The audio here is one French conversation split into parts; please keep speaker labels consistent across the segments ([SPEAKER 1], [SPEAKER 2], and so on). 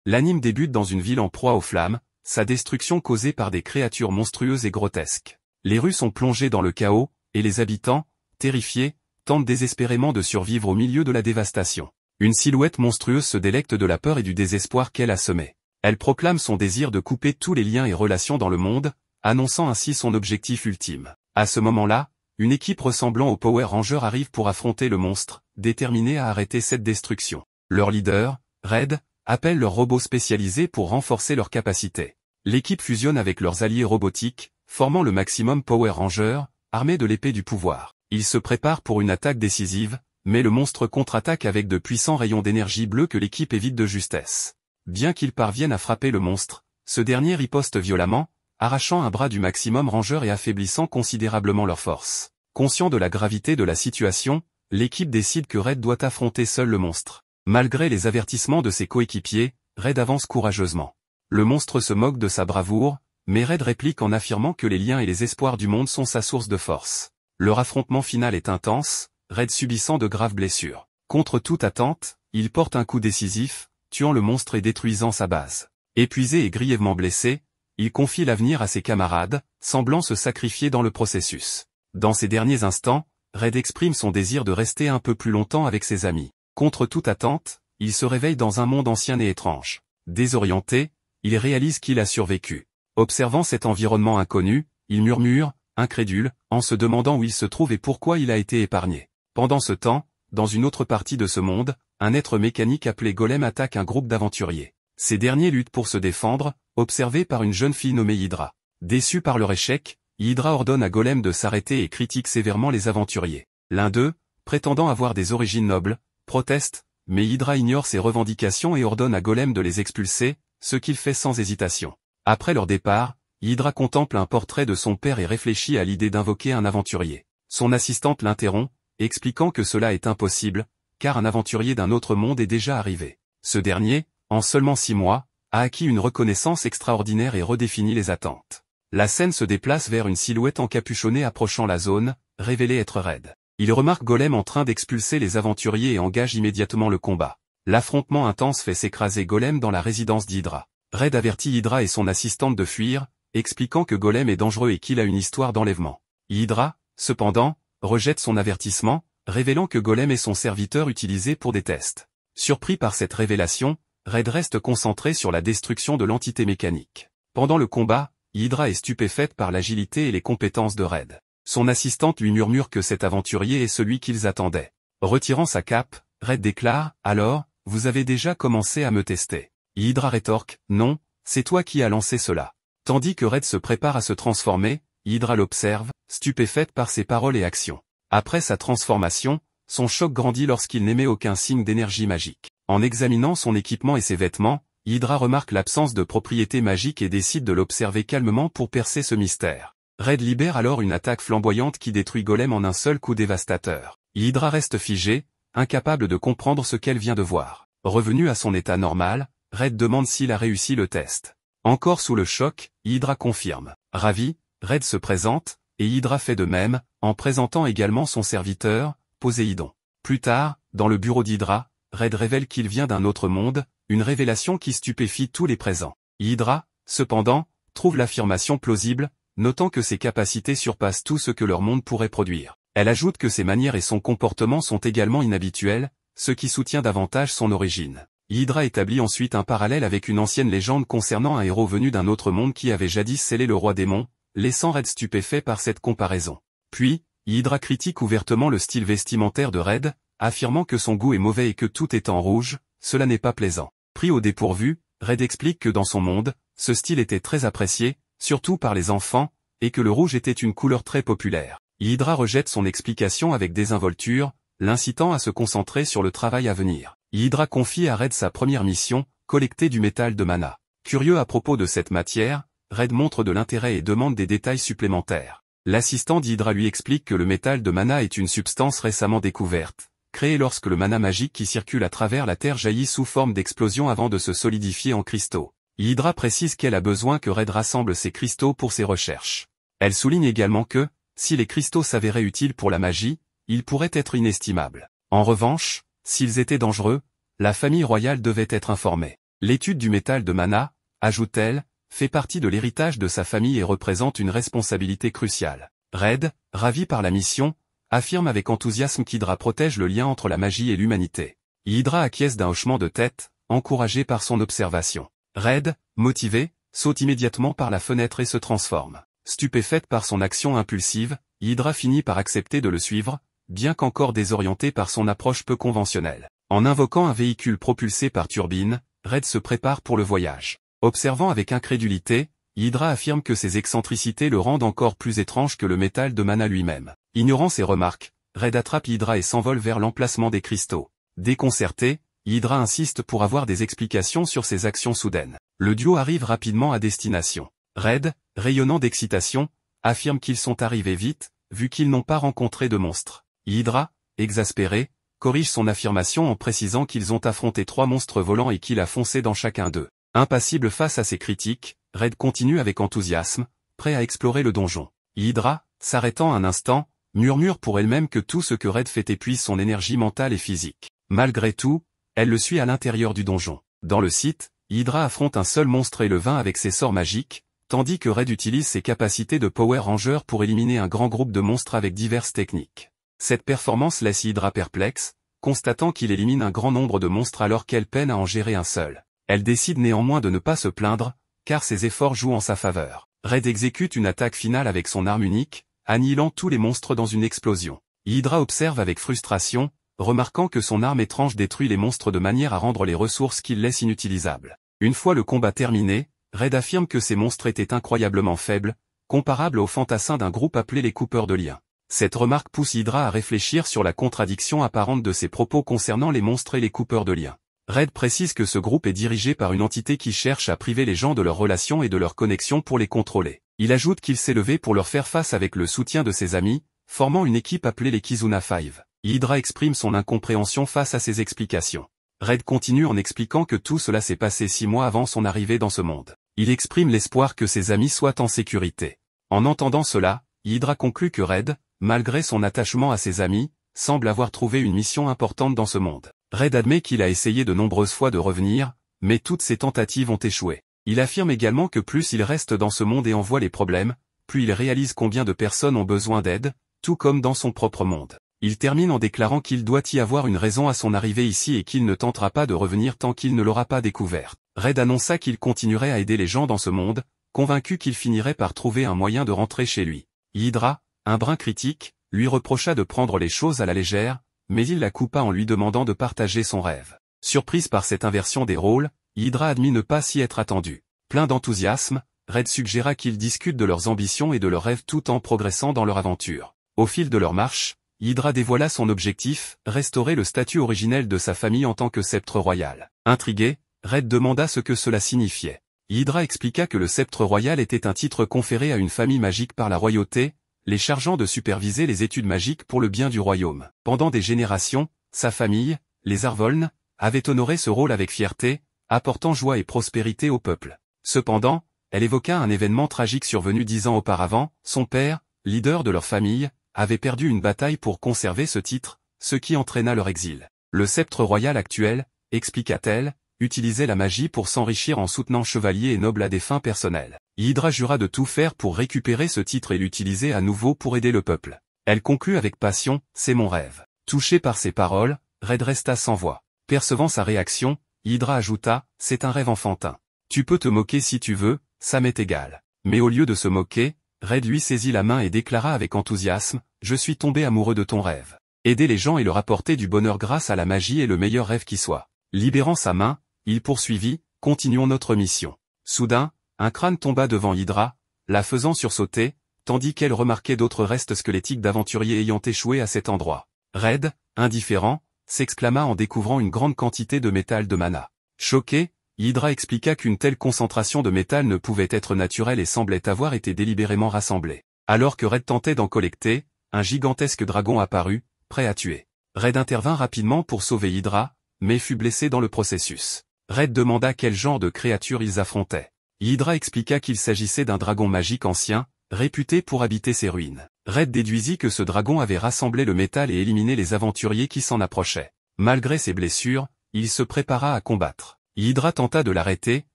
[SPEAKER 1] L'anime débute dans une ville en proie aux flammes, sa destruction causée par des créatures monstrueuses et grotesques. Les rues sont plongées dans le chaos, et les habitants, terrifiés, tentent désespérément de survivre au milieu de la dévastation. Une silhouette monstrueuse se délecte de la peur et du désespoir qu'elle a semé. Elle proclame son désir de couper tous les liens et relations dans le monde, annonçant ainsi son objectif ultime. À ce moment-là, une équipe ressemblant aux Power Rangers arrive pour affronter le monstre, déterminé à arrêter cette destruction. Leur leader, Red, appelle leurs robots spécialisés pour renforcer leurs capacités. L'équipe fusionne avec leurs alliés robotiques, formant le Maximum Power Ranger, armé de l'épée du pouvoir. Ils se préparent pour une attaque décisive, mais le monstre contre-attaque avec de puissants rayons d'énergie bleue que l'équipe évite de justesse. Bien qu'ils parviennent à frapper le monstre, ce dernier riposte violemment, arrachant un bras du Maximum Ranger et affaiblissant considérablement leur force. Conscient de la gravité de la situation, l'équipe décide que Red doit affronter seul le monstre. Malgré les avertissements de ses coéquipiers, Red avance courageusement. Le monstre se moque de sa bravoure, mais Red réplique en affirmant que les liens et les espoirs du monde sont sa source de force. Leur affrontement final est intense, Red subissant de graves blessures. Contre toute attente, il porte un coup décisif, tuant le monstre et détruisant sa base. Épuisé et grièvement blessé, il confie l'avenir à ses camarades, semblant se sacrifier dans le processus. Dans ces derniers instants, Red exprime son désir de rester un peu plus longtemps avec ses amis. Contre toute attente, il se réveille dans un monde ancien et étrange. Désorienté, il réalise qu'il a survécu. Observant cet environnement inconnu, il murmure, incrédule, en se demandant où il se trouve et pourquoi il a été épargné. Pendant ce temps, dans une autre partie de ce monde, un être mécanique appelé Golem attaque un groupe d'aventuriers. Ces derniers luttent pour se défendre, observés par une jeune fille nommée Hydra. Déçu par leur échec, Hydra ordonne à Golem de s'arrêter et critique sévèrement les aventuriers. L'un d'eux, prétendant avoir des origines nobles, proteste, mais Hydra ignore ses revendications et ordonne à Golem de les expulser, ce qu'il fait sans hésitation. Après leur départ, Hydra contemple un portrait de son père et réfléchit à l'idée d'invoquer un aventurier. Son assistante l'interrompt, expliquant que cela est impossible, car un aventurier d'un autre monde est déjà arrivé. Ce dernier, en seulement 6 mois, a acquis une reconnaissance extraordinaire et redéfini les attentes. La scène se déplace vers une silhouette encapuchonnée approchant la zone, révélée être Red. Il remarque Golem en train d'expulser les aventuriers et engage immédiatement le combat. L'affrontement intense fait s'écraser Golem dans la résidence d'Hydra. Red avertit Hydra et son assistante de fuir, expliquant que Golem est dangereux et qu'il a une histoire d'enlèvement. Hydra, cependant, rejette son avertissement, révélant que Golem est son serviteur utilisé pour des tests. Surpris par cette révélation, Red reste concentré sur la destruction de l'entité mécanique. Pendant le combat, Hydra est stupéfaite par l'agilité et les compétences de Red. Son assistante lui murmure que cet aventurier est celui qu'ils attendaient. Retirant sa cape, Red déclare, « Alors, vous avez déjà commencé à me tester. » Hydra rétorque, « Non, c'est toi qui as lancé cela. » Tandis que Red se prépare à se transformer, Hydra l'observe, stupéfaite par ses paroles et actions. Après sa transformation, son choc grandit lorsqu'il n'émet aucun signe d'énergie magique. En examinant son équipement et ses vêtements, Hydra remarque l'absence de propriétés magiques et décide de l'observer calmement pour percer ce mystère. Red libère alors une attaque flamboyante qui détruit Golem en un seul coup dévastateur. Hydra reste figée, incapable de comprendre ce qu'elle vient de voir. Revenu à son état normal, Red demande s'il a réussi le test. Encore sous le choc, Hydra confirme. Ravi, Red se présente, et Hydra fait de même, en présentant également son serviteur, Poséidon. Plus tard, dans le bureau d'Hydra, Red révèle qu'il vient d'un autre monde, une révélation qui stupéfie tous les présents. Hydra, cependant, trouve l'affirmation plausible, notant que ses capacités surpassent tout ce que leur monde pourrait produire. Elle ajoute que ses manières et son comportement sont également inhabituels, ce qui soutient davantage son origine. Hydra établit ensuite un parallèle avec une ancienne légende concernant un héros venu d'un autre monde qui avait jadis scellé le roi démon, laissant Red stupéfait par cette comparaison. Puis, Hydra critique ouvertement le style vestimentaire de Red, affirmant que son goût est mauvais et que tout est en rouge, cela n'est pas plaisant. Pris au dépourvu, Red explique que dans son monde, ce style était très apprécié, surtout par les enfants, et que le rouge était une couleur très populaire. Hydra rejette son explication avec désinvolture, l'incitant à se concentrer sur le travail à venir. Hydra confie à Red sa première mission, collecter du métal de mana. Curieux à propos de cette matière, Red montre de l'intérêt et demande des détails supplémentaires. L'assistant d'Hydra lui explique que le métal de mana est une substance récemment découverte, créée lorsque le mana magique qui circule à travers la Terre jaillit sous forme d'explosion avant de se solidifier en cristaux. Hydra précise qu'elle a besoin que Red rassemble ces cristaux pour ses recherches. Elle souligne également que, si les cristaux s'avéraient utiles pour la magie, ils pourraient être inestimables. En revanche, s'ils étaient dangereux, la famille royale devait être informée. L'étude du métal de mana, ajoute-t-elle, fait partie de l'héritage de sa famille et représente une responsabilité cruciale. Red, ravi par la mission, affirme avec enthousiasme qu'Hydra protège le lien entre la magie et l'humanité. Hydra acquiesce d'un hochement de tête, encouragé par son observation. Red, motivé, saute immédiatement par la fenêtre et se transforme. Stupéfaite par son action impulsive, Hydra finit par accepter de le suivre, bien qu'encore désorientée par son approche peu conventionnelle. En invoquant un véhicule propulsé par turbine, Red se prépare pour le voyage. Observant avec incrédulité, Hydra affirme que ses excentricités le rendent encore plus étrange que le métal de mana lui-même. Ignorant ces remarques, Red attrape Hydra et s'envole vers l'emplacement des cristaux. Déconcerté, Hydra insiste pour avoir des explications sur ses actions soudaines. Le duo arrive rapidement à destination. Red, rayonnant d'excitation, affirme qu'ils sont arrivés vite, vu qu'ils n'ont pas rencontré de monstres. Hydra, exaspéré, corrige son affirmation en précisant qu'ils ont affronté 3 monstres volants et qu'il a foncé dans chacun d'eux. Impassible face à ces critiques, Red continue avec enthousiasme, prêt à explorer le donjon. Hydra, s'arrêtant un instant, murmure pour elle-même que tout ce que Red fait épuise son énergie mentale et physique. Malgré tout, elle le suit à l'intérieur du donjon. Dans le site, Hydra affronte un seul monstre et le vainc avec ses sorts magiques, tandis que Red utilise ses capacités de Power Ranger pour éliminer un grand groupe de monstres avec diverses techniques. Cette performance laisse Hydra perplexe, constatant qu'il élimine un grand nombre de monstres alors qu'elle peine à en gérer un seul. Elle décide néanmoins de ne pas se plaindre, car ses efforts jouent en sa faveur. Red exécute une attaque finale avec son arme unique, annihilant tous les monstres dans une explosion. Hydra observe avec frustration, remarquant que son arme étrange détruit les monstres de manière à rendre les ressources qu'il laisse inutilisables. Une fois le combat terminé, Red affirme que ces monstres étaient incroyablement faibles, comparables aux fantassins d'un groupe appelé les coupeurs de liens. Cette remarque pousse Hydra à réfléchir sur la contradiction apparente de ses propos concernant les monstres et les coupeurs de liens. Red précise que ce groupe est dirigé par une entité qui cherche à priver les gens de leurs relations et de leurs connexions pour les contrôler. Il ajoute qu'il s'est levé pour leur faire face avec le soutien de ses amis, formant une équipe appelée les Kizuna Five. Hydra exprime son incompréhension face à ces explications. Red continue en expliquant que tout cela s'est passé 6 mois avant son arrivée dans ce monde. Il exprime l'espoir que ses amis soient en sécurité. En entendant cela, Hydra conclut que Red, malgré son attachement à ses amis, semble avoir trouvé une mission importante dans ce monde. Red admet qu'il a essayé de nombreuses fois de revenir, mais toutes ses tentatives ont échoué. Il affirme également que plus il reste dans ce monde et en voit les problèmes, plus il réalise combien de personnes ont besoin d'aide, tout comme dans son propre monde. Il termine en déclarant qu'il doit y avoir une raison à son arrivée ici et qu'il ne tentera pas de revenir tant qu'il ne l'aura pas découvert. Red annonça qu'il continuerait à aider les gens dans ce monde, convaincu qu'il finirait par trouver un moyen de rentrer chez lui. Hydra, un brin critique, lui reprocha de prendre les choses à la légère, mais il la coupa en lui demandant de partager son rêve. Surprise par cette inversion des rôles, Hydra admit ne pas s'y être attendu. Plein d'enthousiasme, Red suggéra qu'ils discutent de leurs ambitions et de leurs rêves tout en progressant dans leur aventure. Au fil de leur marche, Hydra dévoila son objectif, restaurer le statut originel de sa famille en tant que sceptre royal. Intrigué, Red demanda ce que cela signifiait. Hydra expliqua que le sceptre royal était un titre conféré à une famille magique par la royauté, les chargeant de superviser les études magiques pour le bien du royaume. Pendant des générations, sa famille, les Arvoln, avait honoré ce rôle avec fierté, apportant joie et prospérité au peuple. Cependant, elle évoqua un événement tragique survenu 10 ans auparavant. Son père, leader de leur famille, avait perdu une bataille pour conserver ce titre, ce qui entraîna leur exil. Le sceptre royal actuel, expliqua-t-elle, utilisait la magie pour s'enrichir en soutenant chevaliers et nobles à des fins personnelles. Hydra jura de tout faire pour récupérer ce titre et l'utiliser à nouveau pour aider le peuple. Elle conclut avec passion, « C'est mon rêve ». Touché par ces paroles, Red resta sans voix. Percevant sa réaction, Hydra ajouta, « C'est un rêve enfantin. Tu peux te moquer si tu veux, ça m'est égal. » Mais au lieu de se moquer, Red lui saisit la main et déclara avec enthousiasme, « Je suis tombé amoureux de ton rêve. Aider les gens et leur apporter du bonheur grâce à la magie est le meilleur rêve qui soit. » Libérant sa main, il poursuivit, « Continuons notre mission. » Soudain, un crâne tomba devant Hydra, la faisant sursauter, tandis qu'elle remarquait d'autres restes squelettiques d'aventuriers ayant échoué à cet endroit. Red, indifférent, s'exclama en découvrant une grande quantité de métal de mana. Choqué, Hydra expliqua qu'une telle concentration de métal ne pouvait être naturelle et semblait avoir été délibérément rassemblée. Alors que Red tentait d'en collecter, un gigantesque dragon apparut, prêt à tuer. Red intervint rapidement pour sauver Hydra, mais fut blessé dans le processus. Red demanda quel genre de créature ils affrontaient. Hydra expliqua qu'il s'agissait d'un dragon magique ancien, réputé pour habiter ces ruines. Red déduisit que ce dragon avait rassemblé le métal et éliminé les aventuriers qui s'en approchaient. Malgré ses blessures, il se prépara à combattre. Hydra tenta de l'arrêter,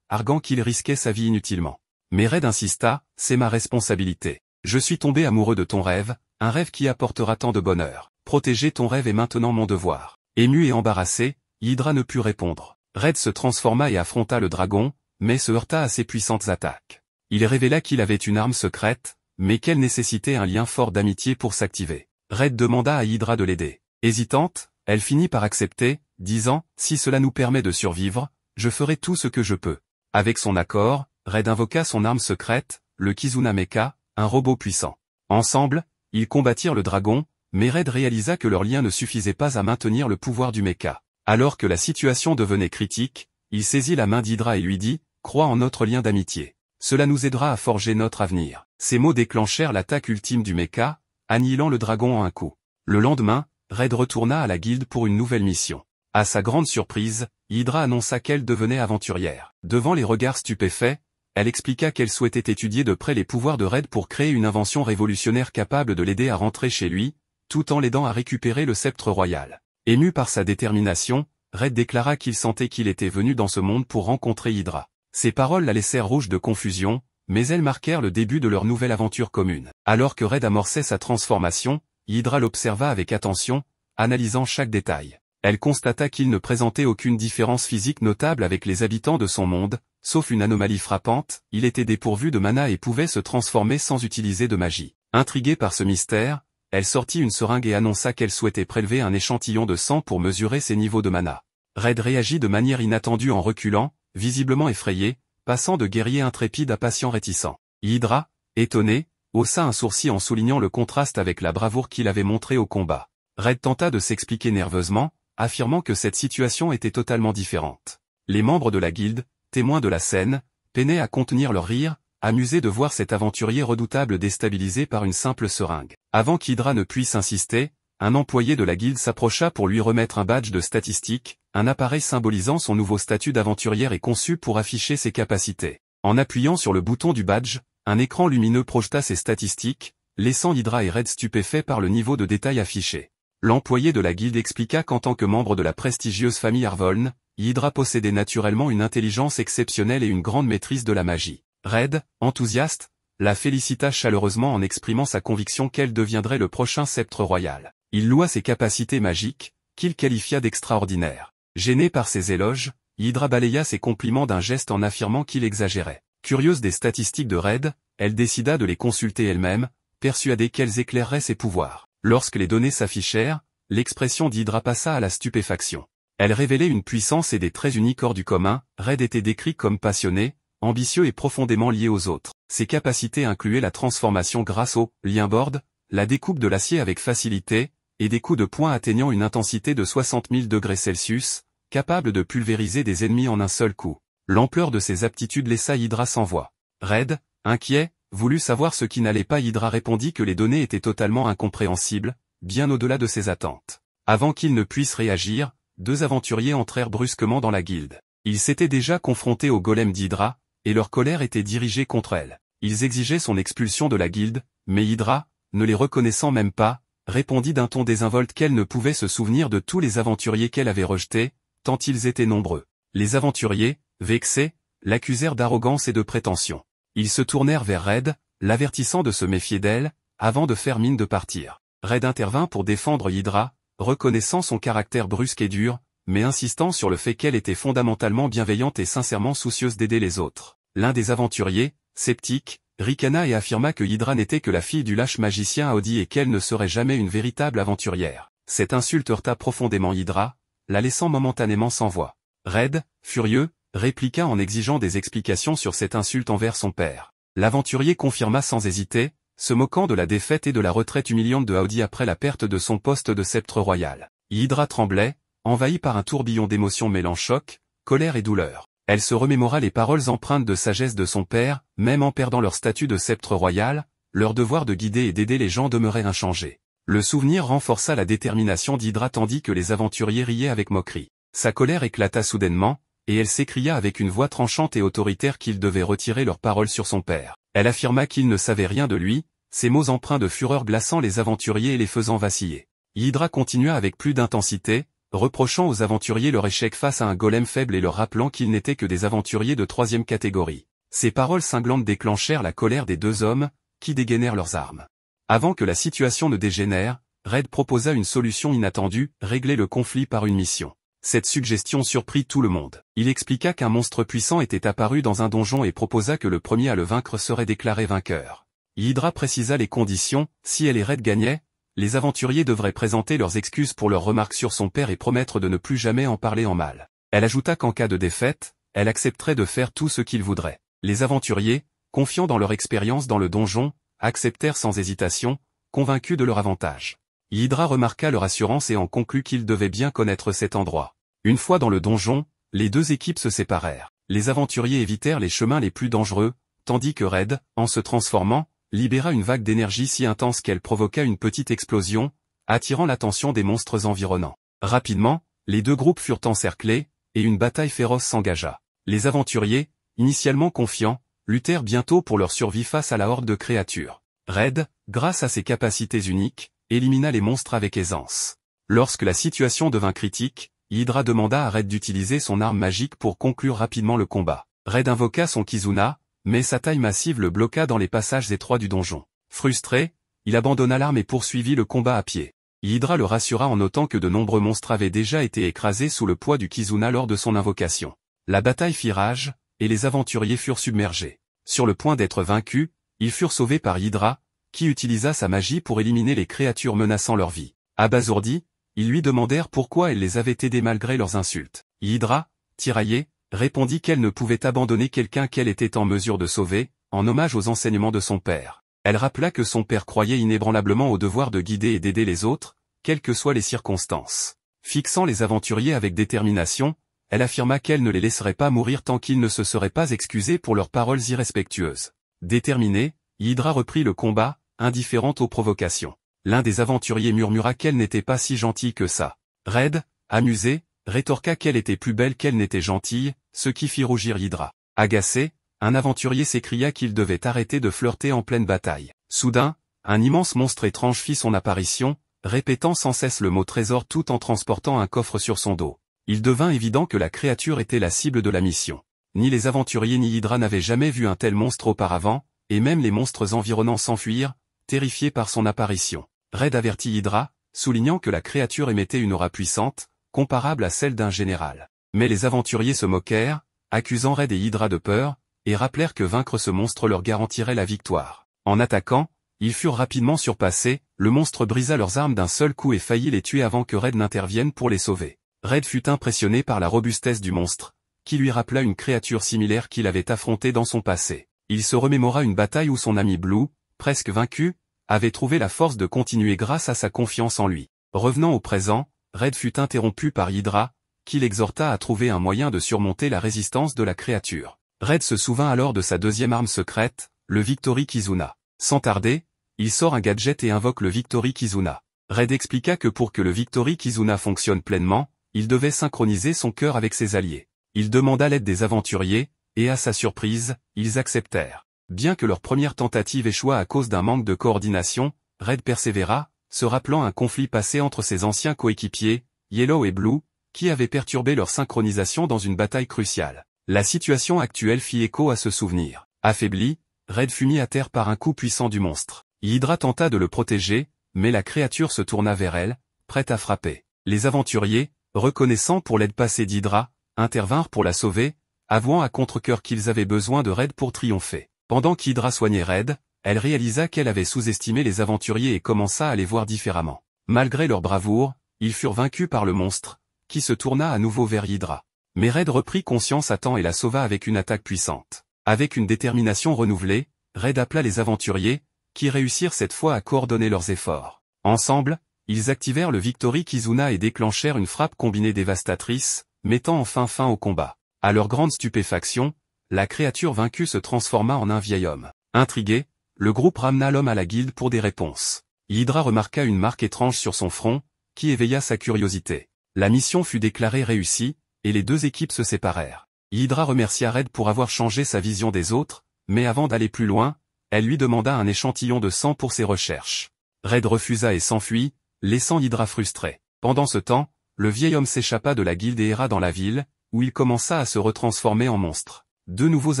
[SPEAKER 1] arguant qu'il risquait sa vie inutilement. Mais Red insista, c'est ma responsabilité. Je suis tombé amoureux de ton rêve, un rêve qui apportera tant de bonheur. Protéger ton rêve est maintenant mon devoir. Ému et embarrassé, Hydra ne put répondre. Red se transforma et affronta le dragon, mais se heurta à ses puissantes attaques. Il révéla qu'il avait une arme secrète, mais qu'elle nécessitait un lien fort d'amitié pour s'activer. Red demanda à Hydra de l'aider. Hésitante, elle finit par accepter, disant « Si cela nous permet de survivre, je ferai tout ce que je peux ». Avec son accord, Red invoqua son arme secrète, le Kizuna Mecha, un robot puissant. Ensemble, ils combattirent le dragon, mais Red réalisa que leur lien ne suffisait pas à maintenir le pouvoir du mecha. Alors que la situation devenait critique, il saisit la main d'Hydra et lui dit « Crois en notre lien d'amitié. Cela nous aidera à forger notre avenir ». Ces mots déclenchèrent l'attaque ultime du mecha, annihilant le dragon en un coup. Le lendemain, Red retourna à la guilde pour une nouvelle mission. À sa grande surprise, Hydra annonça qu'elle devenait aventurière. Devant les regards stupéfaits, elle expliqua qu'elle souhaitait étudier de près les pouvoirs de Red pour créer une invention révolutionnaire capable de l'aider à rentrer chez lui, tout en l'aidant à récupérer le sceptre royal. Ému par sa détermination, Red déclara qu'il sentait qu'il était venu dans ce monde pour rencontrer Hydra. Ces paroles la laissèrent rouge de confusion, mais elles marquèrent le début de leur nouvelle aventure commune. Alors que Red amorçait sa transformation, Hydra l'observa avec attention, analysant chaque détail. Elle constata qu'il ne présentait aucune différence physique notable avec les habitants de son monde, sauf une anomalie frappante, il était dépourvu de mana et pouvait se transformer sans utiliser de magie. Intriguée par ce mystère, elle sortit une seringue et annonça qu'elle souhaitait prélever un échantillon de sang pour mesurer ses niveaux de mana. Red réagit de manière inattendue en reculant, visiblement effrayé, passant de guerrier intrépide à patient réticent. Hydra, étonné, haussa un sourcil en soulignant le contraste avec la bravoure qu'il avait montrée au combat. Red tenta de s'expliquer nerveusement, affirmant que cette situation était totalement différente. Les membres de la guilde, témoins de la scène, peinaient à contenir leur rire, amusés de voir cet aventurier redoutable déstabilisé par une simple seringue. Avant qu'Hydra ne puisse insister, un employé de la guilde s'approcha pour lui remettre un badge de statistique, un appareil symbolisant son nouveau statut d'aventurière et conçu pour afficher ses capacités. En appuyant sur le bouton du badge, un écran lumineux projeta ses statistiques, laissant Hydra et Red stupéfaits par le niveau de détail affiché. L'employé de la guilde expliqua qu'en tant que membre de la prestigieuse famille Arvoln, Hydra possédait naturellement une intelligence exceptionnelle et une grande maîtrise de la magie. Red, enthousiaste, la félicita chaleureusement en exprimant sa conviction qu'elle deviendrait le prochain sceptre royal. Il loua ses capacités magiques, qu'il qualifia d'extraordinaires. Gêné par ses éloges, Hydra balaya ses compliments d'un geste en affirmant qu'il exagérait. Curieuse des statistiques de Red, elle décida de les consulter elle-même, persuadée qu'elles éclaireraient ses pouvoirs. Lorsque les données s'affichèrent, l'expression d'Hydra passa à la stupéfaction. Elle révélait une puissance et des traits uniques hors du commun. Red était décrit comme passionné, ambitieux et profondément lié aux autres. Ses capacités incluaient la transformation grâce au lien board, la découpe de l'acier avec facilité, et des coups de poing atteignant une intensité de 60 000 degrés Celsius, capable de pulvériser des ennemis en un seul coup. L'ampleur de ses aptitudes laissa Hydra sans voix. Red, inquiet, voulut savoir ce qui n'allait pas. Hydra répondit que les données étaient totalement incompréhensibles, bien au-delà de ses attentes. Avant qu'il ne puisse réagir, deux aventuriers entrèrent brusquement dans la guilde. Ils s'étaient déjà confrontés au golem d'Hydra, et leur colère était dirigée contre elle. Ils exigeaient son expulsion de la guilde, mais Hydra, ne les reconnaissant même pas, répondit d'un ton désinvolte qu'elle ne pouvait se souvenir de tous les aventuriers qu'elle avait rejetés, tant ils étaient nombreux. Les aventuriers, vexés, l'accusèrent d'arrogance et de prétention. Ils se tournèrent vers Red, l'avertissant de se méfier d'elle, avant de faire mine de partir. Red intervint pour défendre Hydra, reconnaissant son caractère brusque et dur, mais insistant sur le fait qu'elle était fondamentalement bienveillante et sincèrement soucieuse d'aider les autres. L'un des aventuriers, sceptique, ricana et affirma que Hydra n'était que la fille du lâche magicien Aodi et qu'elle ne serait jamais une véritable aventurière. Cette insulte heurta profondément Hydra, la laissant momentanément sans voix. Red, furieux, répliqua en exigeant des explications sur cette insulte envers son père. L'aventurier confirma sans hésiter, se moquant de la défaite et de la retraite humiliante de Aodi après la perte de son poste de sceptre royal. Hydra tremblait, envahie par un tourbillon d'émotions mêlant choc, colère et douleur. Elle se remémora les paroles empreintes de sagesse de son père, même en perdant leur statut de sceptre royal, leur devoir de guider et d'aider les gens demeurait inchangé. Le souvenir renforça la détermination d'Hydra tandis que les aventuriers riaient avec moquerie. Sa colère éclata soudainement, et elle s'écria avec une voix tranchante et autoritaire qu'ils devaient retirer leurs paroles sur son père. Elle affirma qu'il ne savait rien de lui, ses mots empreints de fureur glaçant les aventuriers et les faisant vaciller. Hydra continua avec plus d'intensité, reprochant aux aventuriers leur échec face à un golem faible et leur rappelant qu'ils n'étaient que des aventuriers de 3e catégorie. Ces paroles cinglantes déclenchèrent la colère des deux hommes, qui dégainèrent leurs armes. Avant que la situation ne dégénère, Red proposa une solution inattendue, régler le conflit par une mission. Cette suggestion surprit tout le monde. Il expliqua qu'un monstre puissant était apparu dans un donjon et proposa que le premier à le vaincre serait déclaré vainqueur. Hydra précisa les conditions, si elle et Red gagnaient, les aventuriers devraient présenter leurs excuses pour leurs remarques sur son père et promettre de ne plus jamais en parler en mal. Elle ajouta qu'en cas de défaite, elle accepterait de faire tout ce qu'ils voudraient. Les aventuriers, confiants dans leur expérience dans le donjon, acceptèrent sans hésitation, convaincus de leur avantage. Hydra remarqua leur assurance et en conclut qu'ils devaient bien connaître cet endroit. Une fois dans le donjon, les deux équipes se séparèrent. Les aventuriers évitèrent les chemins les plus dangereux, tandis que Red, en se transformant, libéra une vague d'énergie si intense qu'elle provoqua une petite explosion, attirant l'attention des monstres environnants. Rapidement, les deux groupes furent encerclés, et une bataille féroce s'engagea. Les aventuriers, initialement confiants, luttèrent bientôt pour leur survie face à la horde de créatures. Red, grâce à ses capacités uniques, élimina les monstres avec aisance. Lorsque la situation devint critique, Hydra demanda à Red d'utiliser son arme magique pour conclure rapidement le combat. Red invoqua son Kizuna, mais sa taille massive le bloqua dans les passages étroits du donjon. Frustré, il abandonna l'arme et poursuivit le combat à pied. Hydra le rassura en notant que de nombreux monstres avaient déjà été écrasés sous le poids du Kizuna lors de son invocation. La bataille fit rage, et les aventuriers furent submergés. Sur le point d'être vaincus, ils furent sauvés par Hydra, qui utilisa sa magie pour éliminer les créatures menaçant leur vie. Abasourdis, ils lui demandèrent pourquoi elle les avait aidés malgré leurs insultes. Hydra, tiraillée, répondit qu'elle ne pouvait abandonner quelqu'un qu'elle était en mesure de sauver, en hommage aux enseignements de son père. Elle rappela que son père croyait inébranlablement au devoir de guider et d'aider les autres, quelles que soient les circonstances. Fixant les aventuriers avec détermination, elle affirma qu'elle ne les laisserait pas mourir tant qu'ils ne se seraient pas excusés pour leurs paroles irrespectueuses. Déterminée, Hydra reprit le combat, indifférente aux provocations. L'un des aventuriers murmura qu'elle n'était pas si gentille que ça. Red, amusé, rétorqua qu'elle était plus belle qu'elle n'était gentille, ce qui fit rougir Hydra. Agacé, un aventurier s'écria qu'il devait arrêter de flirter en pleine bataille. Soudain, un immense monstre étrange fit son apparition, répétant sans cesse le mot trésor tout en transportant un coffre sur son dos. Il devint évident que la créature était la cible de la mission. Ni les aventuriers ni Hydra n'avaient jamais vu un tel monstre auparavant, et même les monstres environnants s'enfuirent, terrifiés par son apparition. Red avertit Hydra, soulignant que la créature émettait une aura puissante, comparable à celle d'un général. Mais les aventuriers se moquèrent, accusant Red et Hydra de peur, et rappelèrent que vaincre ce monstre leur garantirait la victoire. En attaquant, ils furent rapidement surpassés, le monstre brisa leurs armes d'un seul coup et faillit les tuer avant que Red n'intervienne pour les sauver. Red fut impressionné par la robustesse du monstre, qui lui rappela une créature similaire qu'il avait affrontée dans son passé. Il se remémora une bataille où son ami Blue, presque vaincu, avait trouvé la force de continuer grâce à sa confiance en lui. Revenant au présent, Red fut interrompu par Hydra, qui l'exhorta à trouver un moyen de surmonter la résistance de la créature. Red se souvint alors de sa deuxième arme secrète, le Victory Kizuna. Sans tarder, il sort un gadget et invoque le Victory Kizuna. Red expliqua que pour que le Victory Kizuna fonctionne pleinement, il devait synchroniser son cœur avec ses alliés. Il demanda l'aide des aventuriers, et à sa surprise, ils acceptèrent. Bien que leur première tentative échoua à cause d'un manque de coordination, Red persévéra, se rappelant un conflit passé entre ses anciens coéquipiers, Yellow et Blue, qui avaient perturbé leur synchronisation dans une bataille cruciale. La situation actuelle fit écho à ce souvenir. Affaibli, Red fut mis à terre par un coup puissant du monstre. Hydra tenta de le protéger, mais la créature se tourna vers elle, prête à frapper. Les aventuriers, reconnaissant pour l'aide passée d'Hydra, intervinrent pour la sauver, avouant à contre-cœur qu'ils avaient besoin de Red pour triompher. Pendant qu'Hydra soignait Red, elle réalisa qu'elle avait sous-estimé les aventuriers et commença à les voir différemment. Malgré leur bravoure, ils furent vaincus par le monstre, qui se tourna à nouveau vers Hydra. Mais Red reprit conscience à temps et la sauva avec une attaque puissante. Avec une détermination renouvelée, Red appela les aventuriers, qui réussirent cette fois à coordonner leurs efforts. Ensemble, ils activèrent le Victory Kizuna et déclenchèrent une frappe combinée dévastatrice, mettant enfin fin au combat. À leur grande stupéfaction, la créature vaincue se transforma en un vieil homme. Intrigué, le groupe ramena l'homme à la guilde pour des réponses. Hydra remarqua une marque étrange sur son front, qui éveilla sa curiosité. La mission fut déclarée réussie, et les deux équipes se séparèrent. Hydra remercia Red pour avoir changé sa vision des autres, mais avant d'aller plus loin, elle lui demanda un échantillon de sang pour ses recherches. Red refusa et s'enfuit, laissant Hydra frustrée. Pendant ce temps, le vieil homme s'échappa de la guilde et erra dans la ville, où il commença à se retransformer en monstre. Deux nouveaux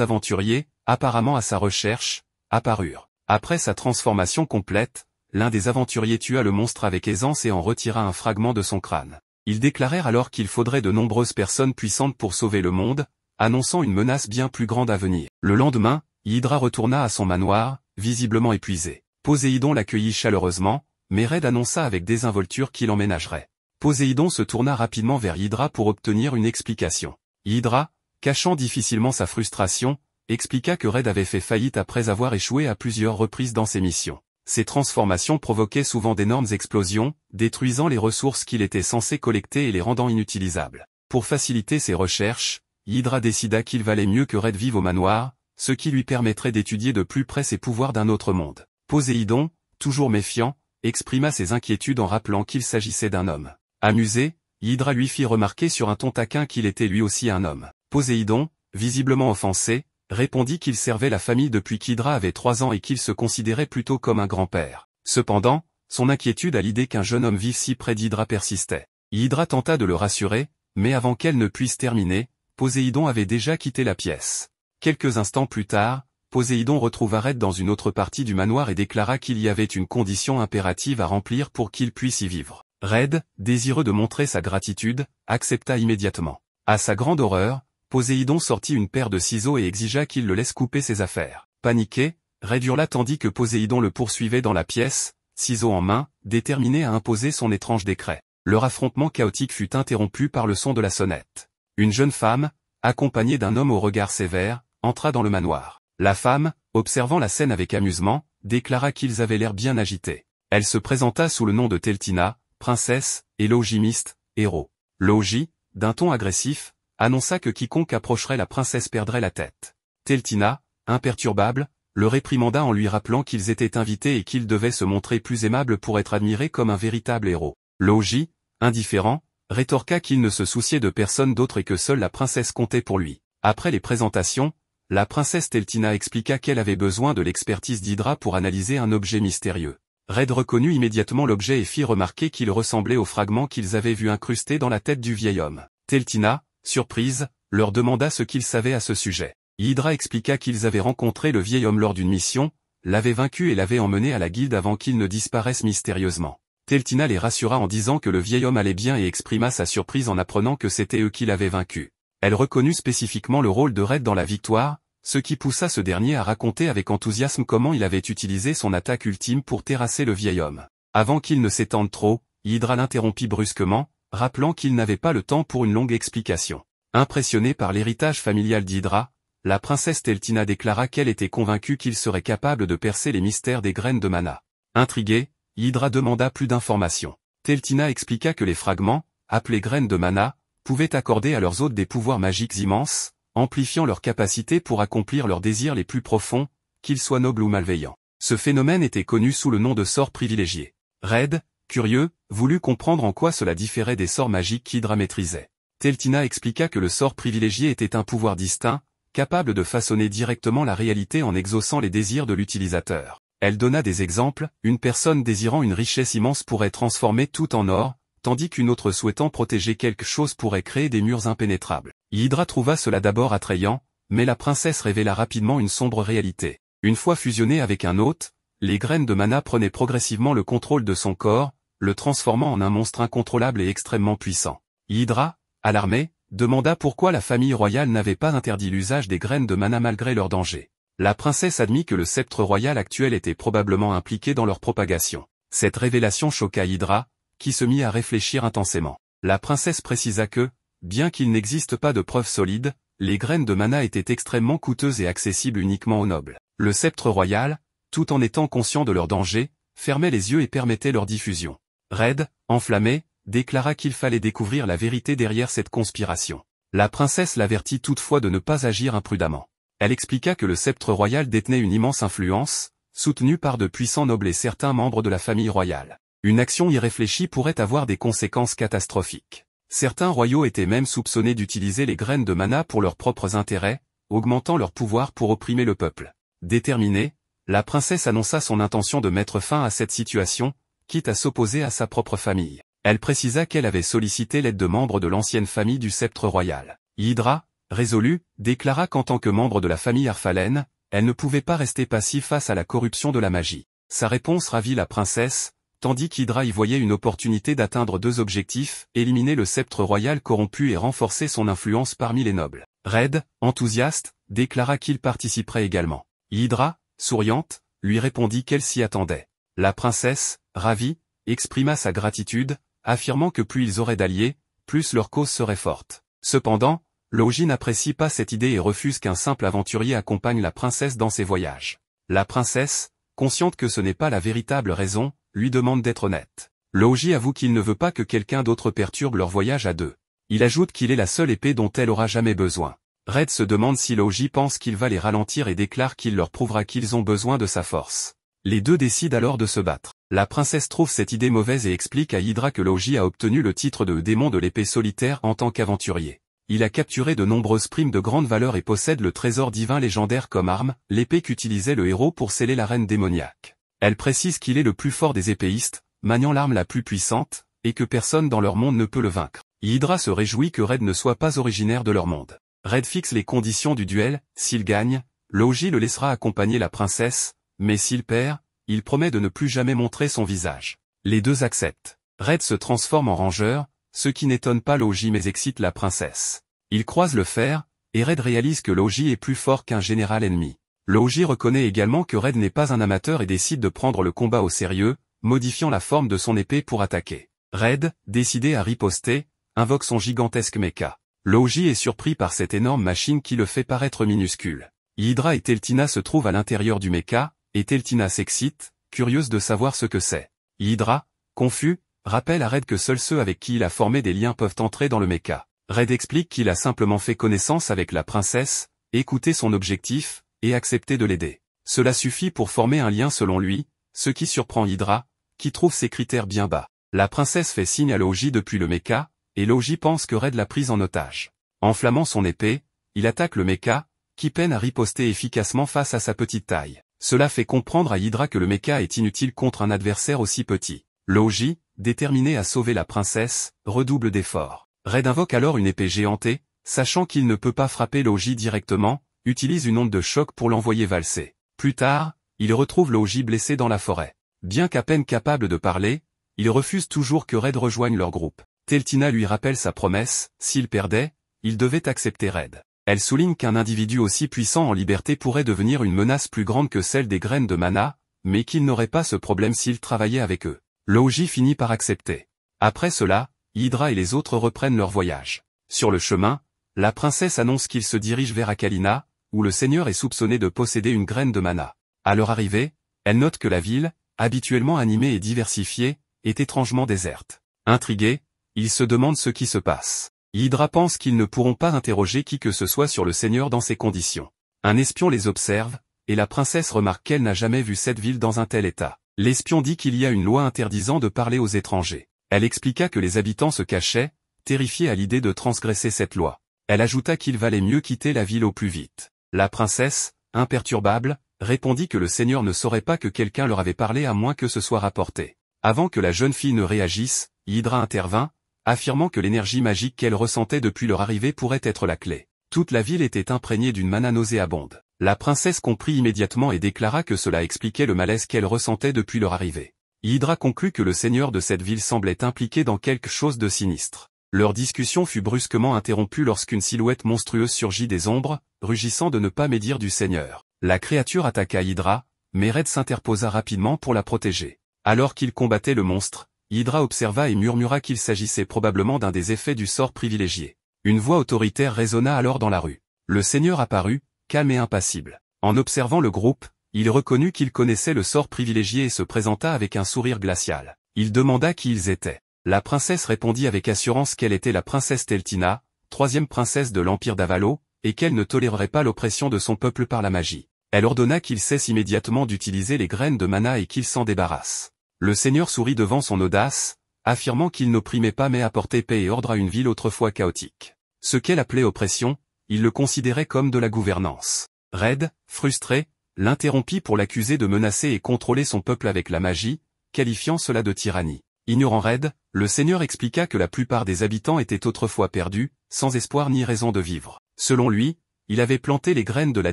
[SPEAKER 1] aventuriers, apparemment à sa recherche, apparurent. Après sa transformation complète, l'un des aventuriers tua le monstre avec aisance et en retira un fragment de son crâne. Ils déclarèrent alors qu'il faudrait de nombreuses personnes puissantes pour sauver le monde, annonçant une menace bien plus grande à venir. Le lendemain, Hydra retourna à son manoir, visiblement épuisé. Poséidon l'accueillit chaleureusement, mais Red annonça avec désinvolture qu'il emménagerait. Poséidon se tourna rapidement vers Hydra pour obtenir une explication. Hydra, cachant difficilement sa frustration, expliqua que Red avait fait faillite après avoir échoué à plusieurs reprises dans ses missions. Ces transformations provoquaient souvent d'énormes explosions, détruisant les ressources qu'il était censé collecter et les rendant inutilisables. Pour faciliter ses recherches, Hydra décida qu'il valait mieux que Red vive au manoir, ce qui lui permettrait d'étudier de plus près ses pouvoirs d'un autre monde. Poséidon, toujours méfiant, exprima ses inquiétudes en rappelant qu'il s'agissait d'un homme. Amusé, Hydra lui fit remarquer sur un ton taquin qu'il était lui aussi un homme. Poséidon, visiblement offensé, répondit qu'il servait la famille depuis qu'Hydra avait 3 ans et qu'il se considérait plutôt comme un grand-père. Cependant, son inquiétude à l'idée qu'un jeune homme vive si près d'Hydra persistait. Hydra tenta de le rassurer, mais avant qu'elle ne puisse terminer, Poséidon avait déjà quitté la pièce. Quelques instants plus tard, Poséidon retrouva Red dans une autre partie du manoir et déclara qu'il y avait une condition impérative à remplir pour qu'il puisse y vivre. Red, désireux de montrer sa gratitude, accepta immédiatement. À sa grande horreur, Poséidon sortit une paire de ciseaux et exigea qu'il le laisse couper ses affaires. Paniqué, Red hurla tandis que Poséidon le poursuivait dans la pièce, ciseaux en main, déterminé à imposer son étrange décret. Leur affrontement chaotique fut interrompu par le son de la sonnette. Une jeune femme, accompagnée d'un homme au regard sévère, entra dans le manoir. La femme, observant la scène avec amusement, déclara qu'ils avaient l'air bien agités. Elle se présenta sous le nom de Teltina, princesse, et Logimiste, héros. Logi, d'un ton agressif, annonça que quiconque approcherait la princesse perdrait la tête. Teltina, imperturbable, le réprimanda en lui rappelant qu'ils étaient invités et qu'ils devaient se montrer plus aimables pour être admirés comme un véritable héros. Logi, indifférent, rétorqua qu'il ne se souciait de personne d'autre et que seule la princesse comptait pour lui. Après les présentations, la princesse Teltina expliqua qu'elle avait besoin de l'expertise d'Hydra pour analyser un objet mystérieux. Red reconnut immédiatement l'objet et fit remarquer qu'il ressemblait au fragment qu'ils avaient vu incrusté dans la tête du vieil homme. Teltina, surprise, leur demanda ce qu'ils savaient à ce sujet. Hydra expliqua qu'ils avaient rencontré le vieil homme lors d'une mission, l'avaient vaincu et l'avaient emmené à la guilde avant qu'il ne disparaisse mystérieusement. Teltina les rassura en disant que le vieil homme allait bien et exprima sa surprise en apprenant que c'était eux qui l'avaient vaincu. Elle reconnut spécifiquement le rôle de Red dans la victoire, ce qui poussa ce dernier à raconter avec enthousiasme comment il avait utilisé son attaque ultime pour terrasser le vieil homme. Avant qu'il ne s'étende trop, Hydra l'interrompit brusquement, rappelant qu'il n'avait pas le temps pour une longue explication. Impressionnée par l'héritage familial d'Hydra, la princesse Teltina déclara qu'elle était convaincue qu'il serait capable de percer les mystères des graines de mana. Intriguée, Hydra demanda plus d'informations. Teltina expliqua que les fragments, appelés graines de mana, pouvaient accorder à leurs hôtes des pouvoirs magiques immenses, amplifiant leurs capacités pour accomplir leurs désirs les plus profonds, qu'ils soient nobles ou malveillants. Ce phénomène était connu sous le nom de sort privilégié. Red, curieux, voulut comprendre en quoi cela différait des sorts magiques qu'Hydra maîtrisait. Teltina expliqua que le sort privilégié était un pouvoir distinct, capable de façonner directement la réalité en exaucant les désirs de l'utilisateur. Elle donna des exemples, une personne désirant une richesse immense pourrait transformer tout en or, tandis qu'une autre souhaitant protéger quelque chose pourrait créer des murs impénétrables. Hydra trouva cela d'abord attrayant, mais la princesse révéla rapidement une sombre réalité. Une fois fusionnées avec un hôte, les graines de mana prenaient progressivement le contrôle de son corps, le transformant en un monstre incontrôlable et extrêmement puissant. Hydra, alarmée, demanda pourquoi la famille royale n'avait pas interdit l'usage des graines de mana malgré leur danger. La princesse admit que le sceptre royal actuel était probablement impliqué dans leur propagation. Cette révélation choqua Hydra, qui se mit à réfléchir intensément. La princesse précisa que, bien qu'il n'existe pas de preuves solides, les graines de mana étaient extrêmement coûteuses et accessibles uniquement aux nobles. Le sceptre royal, tout en étant conscient de leur danger, fermait les yeux et permettait leur diffusion. Red, enflammé, déclara qu'il fallait découvrir la vérité derrière cette conspiration. La princesse l'avertit toutefois de ne pas agir imprudemment. Elle expliqua que le sceptre royal détenait une immense influence, soutenue par de puissants nobles et certains membres de la famille royale. Une action irréfléchie pourrait avoir des conséquences catastrophiques. Certains royaux étaient même soupçonnés d'utiliser les graines de mana pour leurs propres intérêts, augmentant leur pouvoir pour opprimer le peuple. Déterminée, la princesse annonça son intention de mettre fin à cette situation, quitte à s'opposer à sa propre famille. Elle précisa qu'elle avait sollicité l'aide de membres de l'ancienne famille du sceptre royal. Hydra, résolue, déclara qu'en tant que membre de la famille Arphalen, elle ne pouvait pas rester passive face à la corruption de la magie. Sa réponse ravit la princesse, tandis qu'Hydra y voyait une opportunité d'atteindre deux objectifs, éliminer le sceptre royal corrompu et renforcer son influence parmi les nobles. Red, enthousiaste, déclara qu'il participerait également. Hydra, souriante, lui répondit qu'elle s'y attendait. La princesse, ravie, exprima sa gratitude, affirmant que plus ils auraient d'alliés, plus leur cause serait forte. Cependant, Logi n'apprécie pas cette idée et refuse qu'un simple aventurier accompagne la princesse dans ses voyages. La princesse, consciente que ce n'est pas la véritable raison, lui demande d'être honnête. Logi avoue qu'il ne veut pas que quelqu'un d'autre perturbe leur voyage à deux. Il ajoute qu'il est la seule épée dont elle aura jamais besoin. Red se demande si Logi pense qu'il va les ralentir et déclare qu'il leur prouvera qu'ils ont besoin de sa force. Les deux décident alors de se battre. La princesse trouve cette idée mauvaise et explique à Hydra que Logi a obtenu le titre de démon de l'épée solitaire en tant qu'aventurier. Il a capturé de nombreuses primes de grande valeur et possède le trésor divin légendaire comme arme, l'épée qu'utilisait le héros pour sceller la reine démoniaque. Elle précise qu'il est le plus fort des épéistes, maniant l'arme la plus puissante, et que personne dans leur monde ne peut le vaincre. Hydra se réjouit que Red ne soit pas originaire de leur monde. Red fixe les conditions du duel, s'il gagne, Logi le laissera accompagner la princesse, mais s'il perd, il promet de ne plus jamais montrer son visage. Les deux acceptent. Red se transforme en rangeur, ce qui n'étonne pas Logi mais excite la princesse. Ils croisent le fer, et Red réalise que Logi est plus fort qu'un général ennemi. Logi reconnaît également que Red n'est pas un amateur et décide de prendre le combat au sérieux, modifiant la forme de son épée pour attaquer. Red, décidé à riposter, invoque son gigantesque mecha. Logi est surpris par cette énorme machine qui le fait paraître minuscule. Hydra et Teltina se trouvent à l'intérieur du mecha, et Teltina s'excite, curieuse de savoir ce que c'est. Hydra, confus, rappelle à Red que seuls ceux avec qui il a formé des liens peuvent entrer dans le mecha. Red explique qu'il a simplement fait connaissance avec la princesse, écouté son objectif, et accepté de l'aider. Cela suffit pour former un lien selon lui, ce qui surprend Hydra, qui trouve ses critères bien bas. La princesse fait signe à Logi depuis le mecha, et Logi pense que Red l'a prise en otage. Enflammant son épée, il attaque le mecha, qui peine à riposter efficacement face à sa petite taille. Cela fait comprendre à Hydra que le mecha est inutile contre un adversaire aussi petit. Logi, déterminé à sauver la princesse, redouble d'efforts. Red invoque alors une épée géantée, sachant qu'il ne peut pas frapper Logi directement, utilise une onde de choc pour l'envoyer valser. Plus tard, il retrouve Logi blessé dans la forêt. Bien qu'à peine capable de parler, il refuse toujours que Red rejoigne leur groupe. Teltina lui rappelle sa promesse, s'il perdait, il devait accepter Red. Elle souligne qu'un individu aussi puissant en liberté pourrait devenir une menace plus grande que celle des graines de mana, mais qu'il n'aurait pas ce problème s'il travaillait avec eux. Logi finit par accepter. Après cela, Hydra et les autres reprennent leur voyage. Sur le chemin, la princesse annonce qu'ils se dirigent vers Akalina, où le seigneur est soupçonné de posséder une graine de mana. À leur arrivée, elle note que la ville, habituellement animée et diversifiée, est étrangement déserte. Intrigués, ils se demandent ce qui se passe. Hydra pense qu'ils ne pourront pas interroger qui que ce soit sur le seigneur dans ces conditions. Un espion les observe, et la princesse remarque qu'elle n'a jamais vu cette ville dans un tel état. L'espion dit qu'il y a une loi interdisant de parler aux étrangers. Elle expliqua que les habitants se cachaient, terrifiés à l'idée de transgresser cette loi. Elle ajouta qu'il valait mieux quitter la ville au plus vite. La princesse, imperturbable, répondit que le seigneur ne saurait pas que quelqu'un leur avait parlé à moins que ce soit rapporté. Avant que la jeune fille ne réagisse, Hydra intervint, affirmant que l'énergie magique qu'elle ressentait depuis leur arrivée pourrait être la clé. Toute la ville était imprégnée d'une mana nauséabonde. La princesse comprit immédiatement et déclara que cela expliquait le malaise qu'elle ressentait depuis leur arrivée. Hydra conclut que le seigneur de cette ville semblait impliqué dans quelque chose de sinistre. Leur discussion fut brusquement interrompue lorsqu'une silhouette monstrueuse surgit des ombres, rugissant de ne pas médire du seigneur. La créature attaqua Hydra, mais Red s'interposa rapidement pour la protéger. Alors qu'il combattait le monstre, Hydra observa et murmura qu'il s'agissait probablement d'un des effets du sort privilégié. Une voix autoritaire résonna alors dans la rue. Le seigneur apparut, calme et impassible. En observant le groupe, il reconnut qu'il connaissait le sort privilégié et se présenta avec un sourire glacial. Il demanda qui ils étaient. La princesse répondit avec assurance qu'elle était la princesse Teltina, troisième princesse de l'Empire d'Avalo, et qu'elle ne tolérerait pas l'oppression de son peuple par la magie. Elle ordonna qu'il cesse immédiatement d'utiliser les graines de mana et qu'il s'en débarrasse. Le seigneur sourit devant son audace, affirmant qu'il n'opprimait pas mais apportait paix et ordre à une ville autrefois chaotique. Ce qu'elle appelait oppression, il le considérait comme de la gouvernance. Red, frustré, l'interrompit pour l'accuser de menacer et contrôler son peuple avec la magie, qualifiant cela de tyrannie. Ignorant Red, le seigneur expliqua que la plupart des habitants étaient autrefois perdus, sans espoir ni raison de vivre. Selon lui, il avait planté les graines de la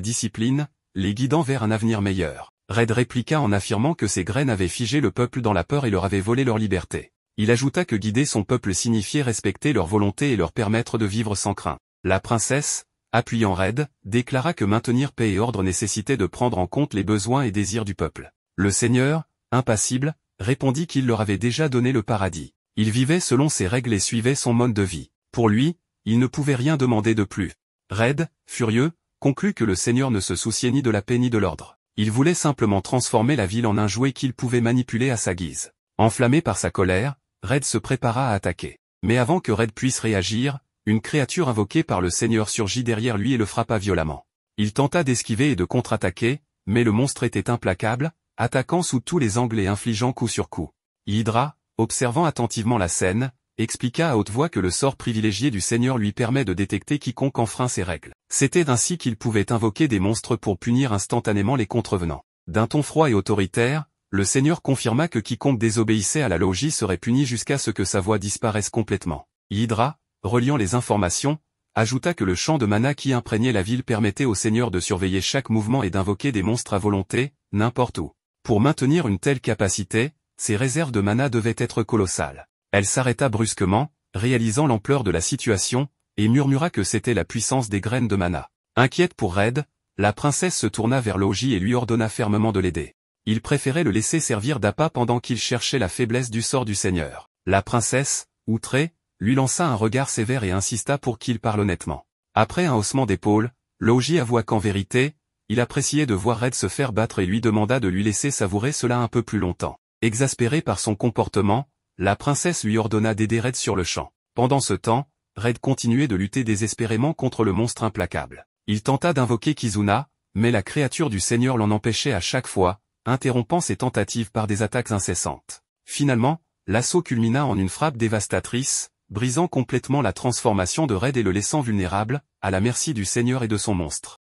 [SPEAKER 1] discipline, les guidant vers un avenir meilleur. Red répliqua en affirmant que ces graines avaient figé le peuple dans la peur et leur avaient volé leur liberté. Il ajouta que guider son peuple signifiait respecter leur volonté et leur permettre de vivre sans crainte. La princesse, appuyant Red, déclara que maintenir paix et ordre nécessitait de prendre en compte les besoins et désirs du peuple. Le seigneur, impassible, répondit qu'il leur avait déjà donné le paradis. Il vivait selon ses règles et suivait son mode de vie. Pour lui, il ne pouvait rien demander de plus. Red, furieux, conclut que le seigneur ne se souciait ni de la paix ni de l'ordre. Il voulait simplement transformer la ville en un jouet qu'il pouvait manipuler à sa guise. Enflammé par sa colère, Red se prépara à attaquer. Mais avant que Red puisse réagir, une créature invoquée par le seigneur surgit derrière lui et le frappa violemment. Il tenta d'esquiver et de contre-attaquer, mais le monstre était implacable, attaquant sous tous les angles et infligeant coup sur coup. Hydra, observant attentivement la scène, expliqua à haute voix que le sort privilégié du seigneur lui permet de détecter quiconque enfreint ses règles. C'était ainsi qu'il pouvait invoquer des monstres pour punir instantanément les contrevenants. D'un ton froid et autoritaire, le seigneur confirma que quiconque désobéissait à la logie serait puni jusqu'à ce que sa voix disparaisse complètement. Hydra, reliant les informations, ajouta que le champ de mana qui imprégnait la ville permettait au seigneur de surveiller chaque mouvement et d'invoquer des monstres à volonté, n'importe où. Pour maintenir une telle capacité, ses réserves de mana devaient être colossales. Elle s'arrêta brusquement, réalisant l'ampleur de la situation, et murmura que c'était la puissance des graines de mana. Inquiète pour Red, la princesse se tourna vers Logi et lui ordonna fermement de l'aider. Il préférait le laisser servir d'appât pendant qu'il cherchait la faiblesse du sort du seigneur. La princesse, outrée, lui lança un regard sévère et insista pour qu'il parle honnêtement. Après un haussement d'épaule, Logi avoua qu'en vérité, il appréciait de voir Red se faire battre et lui demanda de lui laisser savourer cela un peu plus longtemps. Exaspérée par son comportement, la princesse lui ordonna d'aider Red sur le champ. Pendant ce temps, Red continuait de lutter désespérément contre le monstre implacable. Il tenta d'invoquer Kizuna, mais la créature du seigneur l'en empêchait à chaque fois, interrompant ses tentatives par des attaques incessantes. Finalement, l'assaut culmina en une frappe dévastatrice, brisant complètement la transformation de Red et le laissant vulnérable, à la merci du seigneur et de son monstre.